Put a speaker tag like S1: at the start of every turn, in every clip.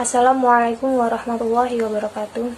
S1: Assalamualaikum warahmatullahi wabarakatuh.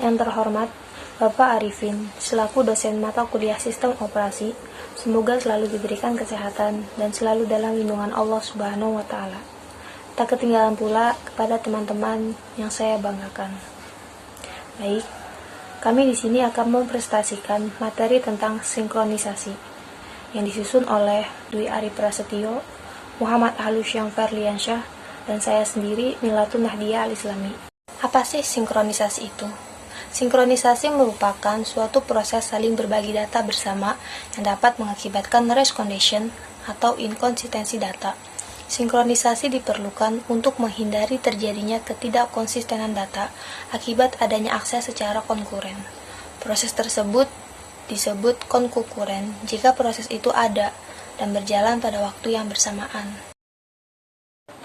S1: Yang terhormat, Bapak Arifin, selaku dosen mata kuliah Sistem Operasi, semoga selalu diberikan kesehatan dan selalu dalam lindungan Allah Subhanahu wa Ta'ala. Tak ketinggalan pula kepada teman-teman yang saya banggakan. Baik, kami di sini akan mempresentasikan materi tentang sinkronisasi yang disusun oleh Dwi Ari Prasetyo, Muhammad Halusyam Ferliansyah, dan saya sendiri Milatun Nahdiyah Al-Islami. Apa sih sinkronisasi itu? Sinkronisasi merupakan suatu proses saling berbagi data bersama yang dapat mengakibatkan race condition atau inkonsistensi data. Sinkronisasi diperlukan untuk menghindari terjadinya ketidakkonsistenan data akibat adanya akses secara konkuren. Proses tersebut disebut konkuren jika proses itu ada dan berjalan pada waktu yang bersamaan.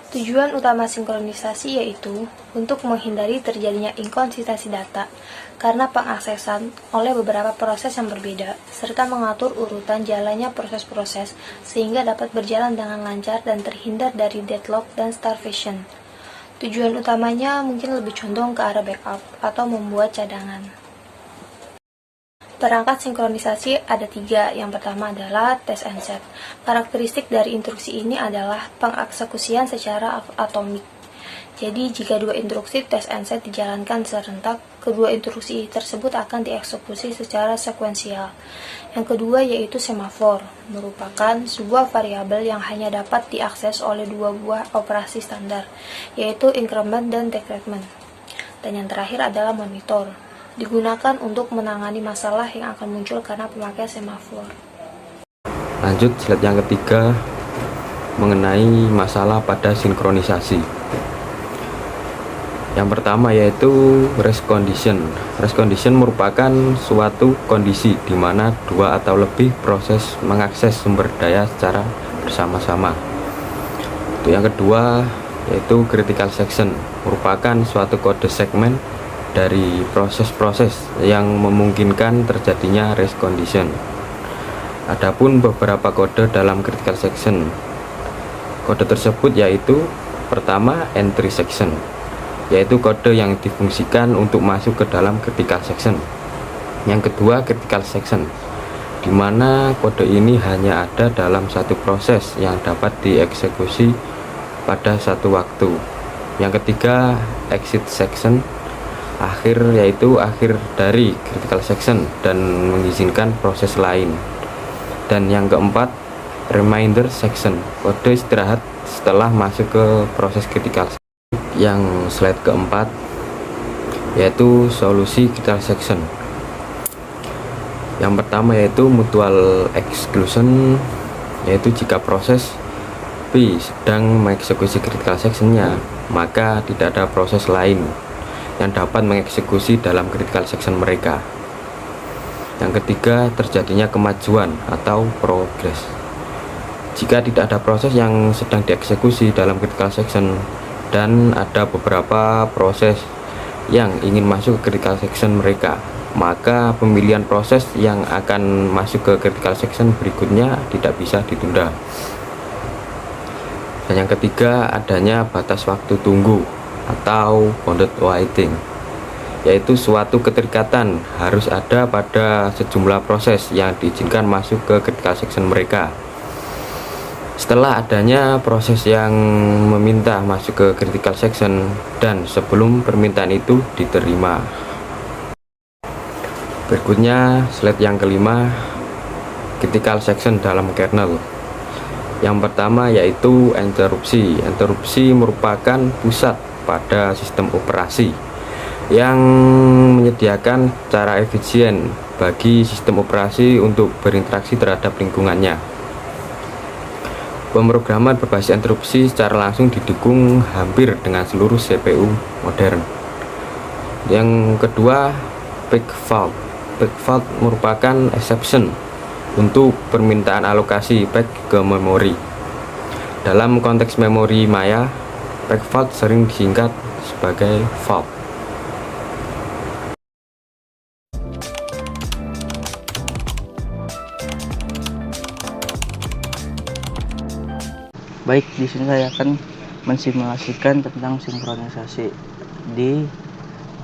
S1: Tujuan utama sinkronisasi yaitu untuk menghindari terjadinya inkonsistensi data karena pengaksesan oleh beberapa proses yang berbeda, serta mengatur urutan jalannya proses-proses sehingga dapat berjalan dengan lancar dan terhindar dari deadlock dan starvation. Tujuan utamanya mungkin lebih condong ke arah backup atau membuat cadangan. Perangkat sinkronisasi ada 3. Yang pertama adalah test and set. Karakteristik dari instruksi ini adalah pengeksekusian secara atomik. Jadi, jika 2 instruksi test and set dijalankan serentak, kedua instruksi tersebut akan dieksekusi secara sekuensial. Yang kedua yaitu semafor, merupakan sebuah variabel yang hanya dapat diakses oleh 2 buah operasi standar, yaitu increment dan decrement. Dan yang terakhir adalah monitor, digunakan untuk menangani masalah yang akan muncul karena pemakaian semafor.
S2: Lanjut slide yang ketiga mengenai masalah pada sinkronisasi. Yang pertama yaitu race condition. Race condition merupakan suatu kondisi di mana 2 atau lebih proses mengakses sumber daya secara bersama-sama. Untuk yang kedua yaitu critical section, merupakan suatu kode segmen dari proses-proses yang memungkinkan terjadinya race condition. Adapun beberapa kode dalam critical section. Kode tersebut yaitu pertama entry section, yaitu kode yang difungsikan untuk masuk ke dalam critical section. Yang kedua critical section, di mana kode ini hanya ada dalam satu proses yang dapat dieksekusi pada satu waktu. Yang ketiga exit section, yaitu akhir dari critical section dan mengizinkan proses lain. Dan yang keempat reminder section, kode istirahat setelah masuk ke proses critical section. Yang slide keempat yaitu solusi critical section. Yang pertama yaitu mutual exclusion, yaitu jika proses P sedang mengeksekusi critical sectionnya, maka tidak ada proses lain yang dapat mengeksekusi dalam critical section mereka. Yang ketiga, terjadinya kemajuan atau progress. Jika tidak ada proses yang sedang dieksekusi dalam critical section dan ada beberapa proses yang ingin masuk ke critical section mereka, maka pemilihan proses yang akan masuk ke critical section berikutnya tidak bisa ditunda. Dan yang ketiga, adanya batas waktu tunggu atau bounded waiting, yaitu suatu keterikatan harus ada pada sejumlah proses yang diizinkan masuk ke critical section mereka. Setelah adanya proses yang meminta masuk ke critical section dan sebelum permintaan itu diterima. Berikutnya slide yang kelima, critical section dalam kernel. Yang pertama yaitu interupsi. Interupsi merupakan pusat pada sistem operasi yang menyediakan cara efisien bagi sistem operasi untuk berinteraksi terhadap lingkungannya. Pemrograman berbasis interupsi secara langsung didukung hampir dengan seluruh CPU modern. Yang kedua, peak fault. Peak fault merupakan exception untuk permintaan alokasi pack ke memori. Dalam konteks memori maya, peak fault sering disingkat sebagai fault.
S3: Baik, di sini saya akan mensimulasikan tentang sinkronisasi di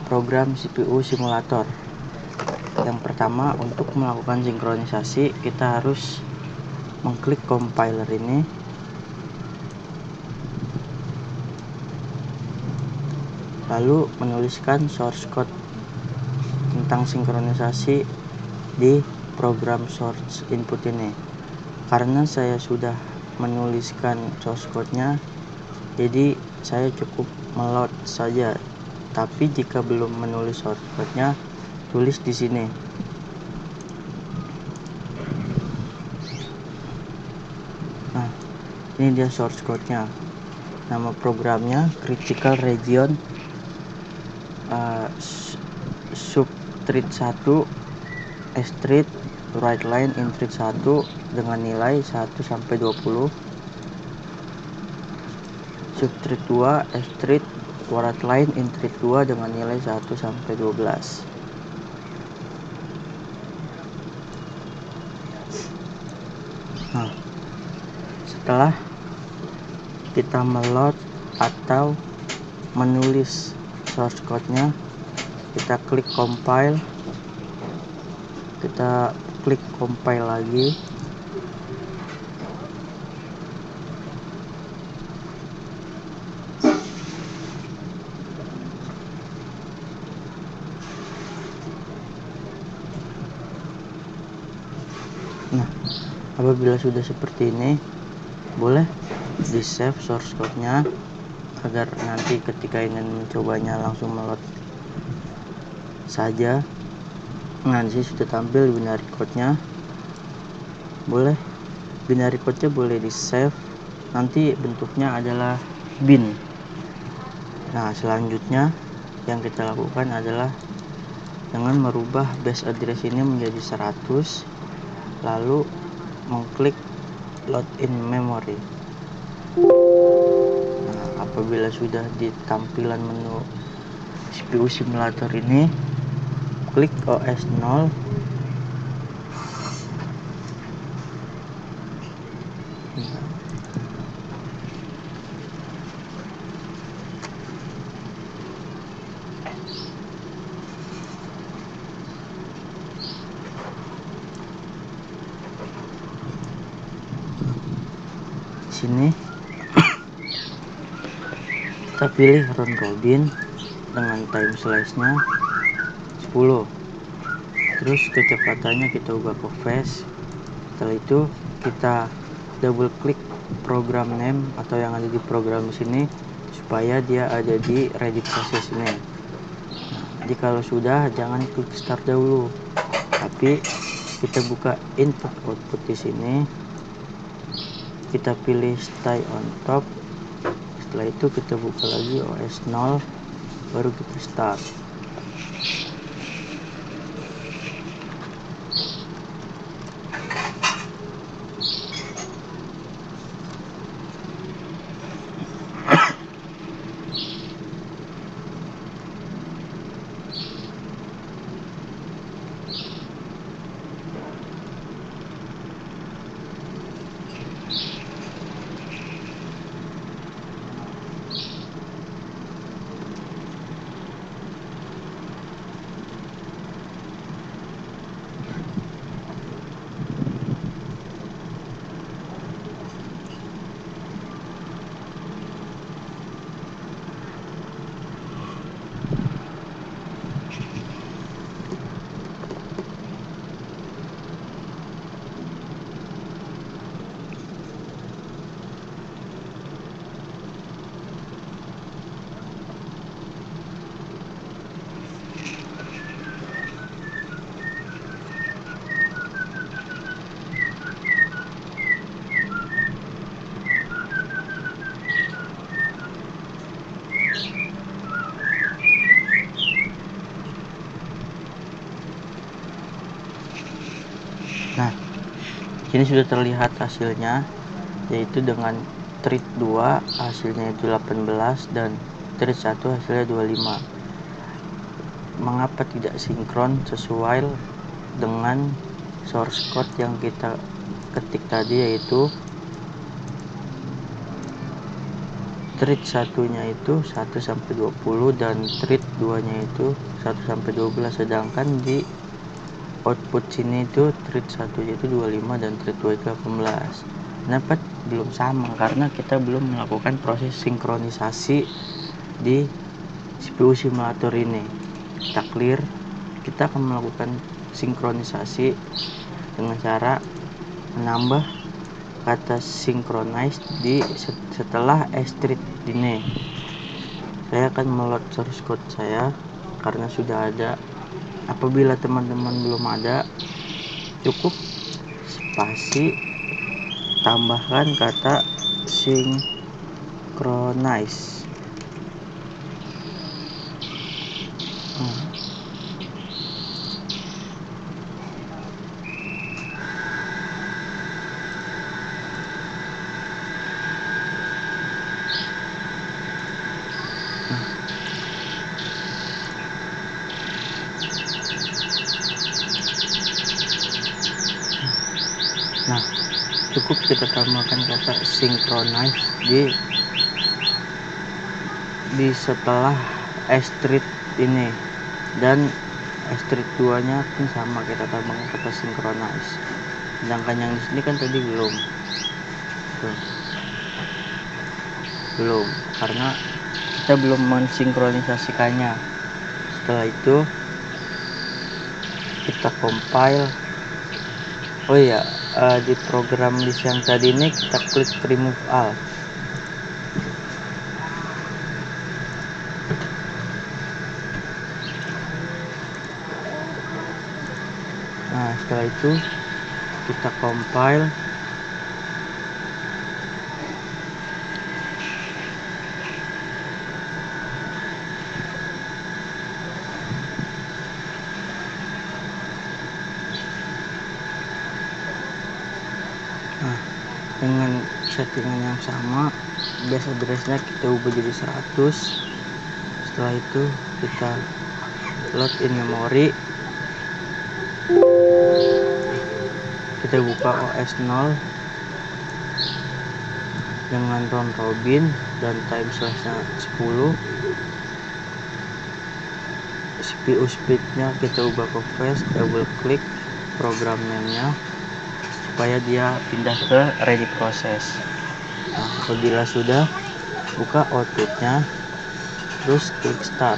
S3: program CPU simulator. Yang pertama, untuk melakukan sinkronisasi kita harus mengklik compiler ini, lalu menuliskan source code tentang sinkronisasi di program source input ini. Karena saya sudah menuliskan source code-nya, jadi saya cukup meload saja. Tapi jika belum menulis source code-nya, tulis di sini. Nah, ini dia source code-nya. Nama programnya Critical Region Subthread 1 Street Write Line in thread 1 dengan nilai 1-20. Subthread 2 Street Write Line in thread 2 dengan nilai 1-12. Nah, setelah kita meload atau menulis source code-nya, kita klik compile, kita klik compile lagi. Nah, apabila sudah seperti ini, boleh di save source code-nya agar nanti ketika ingin mencobanya langsung meload saja. Nah, di sini sudah tampil binary code-nya. Boleh binary code-nya boleh di save, nanti bentuknya adalah bin. Nah, selanjutnya yang kita lakukan adalah dengan merubah base address ini menjadi 100, lalu mengklik load in memory. Nah, apabila sudah di tampilan menu CPU simulator ini, klik OS 0. Sini kita pilih round robin dengan time slice-nya 10. Terus kecepatannya kita ubah ke fast. Setelah itu kita double klik program name atau yang ada di program sini supaya dia ada di ready process ini. Nah, jadi kalau sudah, jangan klik start dahulu, tapi kita buka input output di sini. Kita pilih stay on top. Setelah itu kita buka lagi OS 0, baru kita start. Nah, ini sudah terlihat hasilnya, yaitu dengan thread 2 hasilnya itu 18 dan thread 1 hasilnya 25. Mengapa tidak sinkron sesuai dengan source code yang kita ketik tadi, yaitu treat satunya itu 1-20 dan treat 2-nya itu 1-12, sedangkan di output sini itu treat 1 itu 25 dan treat 2 itu 18. Kenapa belum sama? Karena kita belum melakukan proses sinkronisasi di CPU simulator ini. Kita clear, kita akan melakukan sinkronisasi dengan cara menambah kata synchronize di setelah street ini. Saya akan meload source code saya karena sudah ada. Apabila teman-teman belum ada, cukup spasi tambahkan kata synchronize. Nah, cukup kita tambahkan kata synchronize di setelah street ini, dan street 2 nya pun sama, kita tambahkan kata synchronize. Sedangkan yang di sini kan tadi belum karena kita belum mensinkronisasikannya. Setelah itu kita compile. Oh iya, di program list yang tadi ini kita klik remove all. Nah, setelah itu kita compile. Nah, dengan settingan yang sama, base address-nya kita ubah jadi 100. Setelah itu kita load in memory, kita buka OS 0 dengan round robin dan time slash-nya 10. CPU speed-nya kita ubah ke fast, double klik program name-nya supaya dia pindah ke ready process. Nah, apabila sudah, buka outputnya, terus klik start.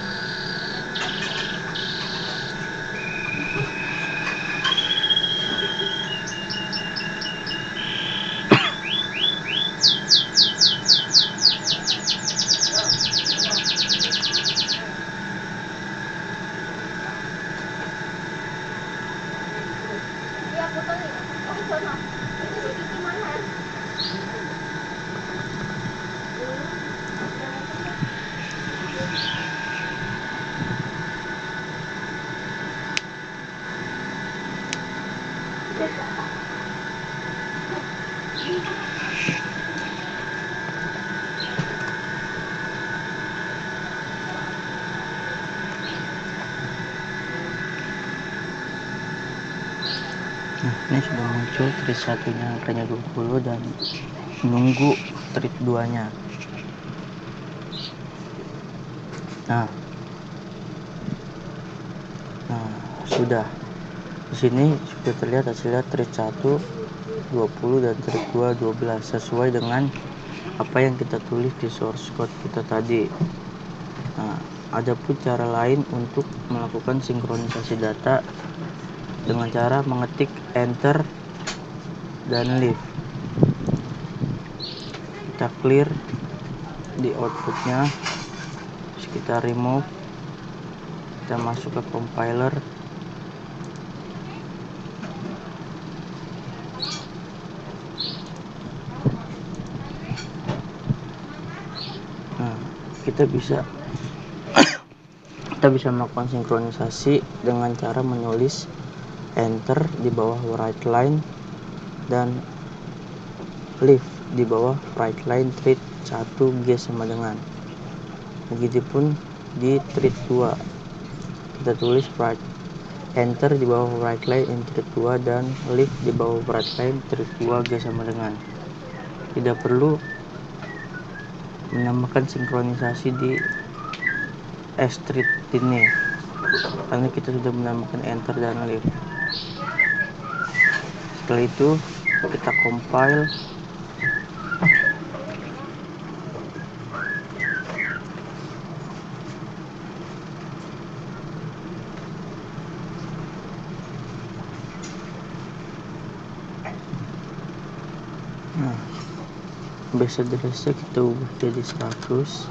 S3: Nah, ini sudah muncul treat 1-nya angkanya 20 dan menunggu treat 2-nya. Nah, sudah. Di sini sudah terlihat hasilnya treat 1 20 dan treat 2 12 sesuai dengan apa yang kita tulis di source code kita tadi. Nah, ada pun cara lain untuk melakukan sinkronisasi data dengan cara mengetik enter dan leave. Kita clear di outputnya, terus kita remove, kita masuk ke compiler. Nah, kita bisa melakukan sinkronisasi dengan cara menulis enter di bawah write line dan leave di bawah write line treat 1 G sama dengan. Begitupun di treat 2, kita tulis enter di bawah write line in treat 2 dan leave di bawah write line treat 2 G sama dengan. Tidak perlu menambahkan sinkronisasi di S-Street ini, karena kita sudah menambahkan enter dan leave. Setelah itu kita compile. Nah, base address-nya kita ubah jadi 100.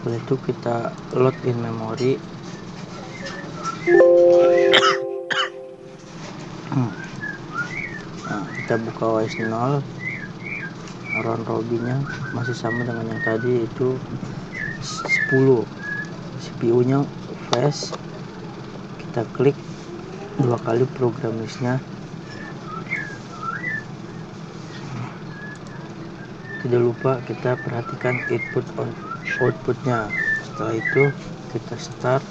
S3: Setelah itu kita load in memory. Nah, kita buka OS 0. Round robinnya masih sama dengan yang tadi, itu 10. CPU nya fast. Kita klik 2 kali program listnya. Tidak lupa kita perhatikan input outputnya. Setelah itu kita start.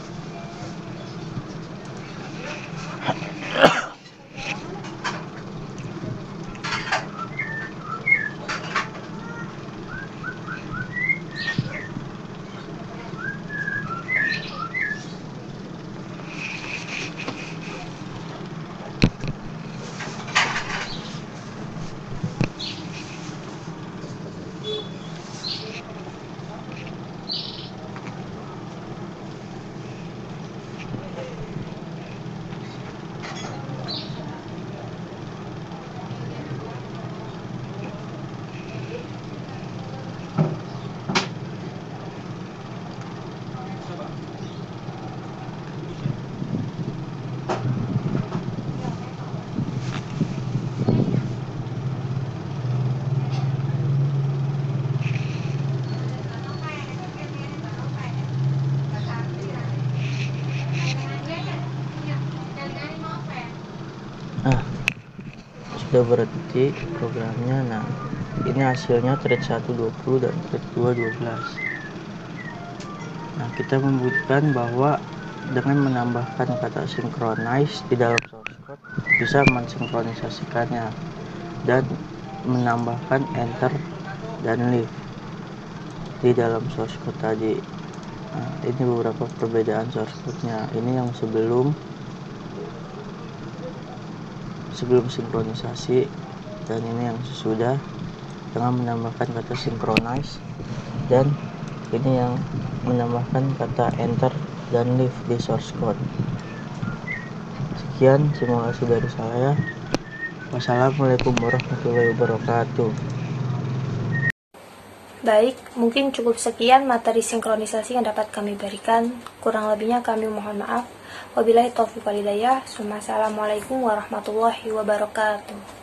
S3: Nah, sudah berhenti programnya. Nah, ini hasilnya thread 1 20 dan thread 2 12. Nah, kita membuktikan bahwa dengan menambahkan kata synchronize di dalam source code bisa mensinkronisasikannya dan menambahkan enter dan leave di dalam source code tadi. Nah, ini beberapa perbedaan source code-nya. Ini yang sebelum sinkronisasi, dan ini yang sesudah dengan menambahkan kata synchronize, dan ini yang menambahkan kata enter dan leave di source code. Sekian simulasi dari saya. Wassalamualaikum warahmatullahi wabarakatuh.
S1: Baik, mungkin cukup sekian materi sinkronisasi yang dapat kami berikan. Kurang lebihnya kami mohon maaf. Wabillahi taufiq wal hidayah. Wassalamualaikum warahmatullahi wabarakatuh.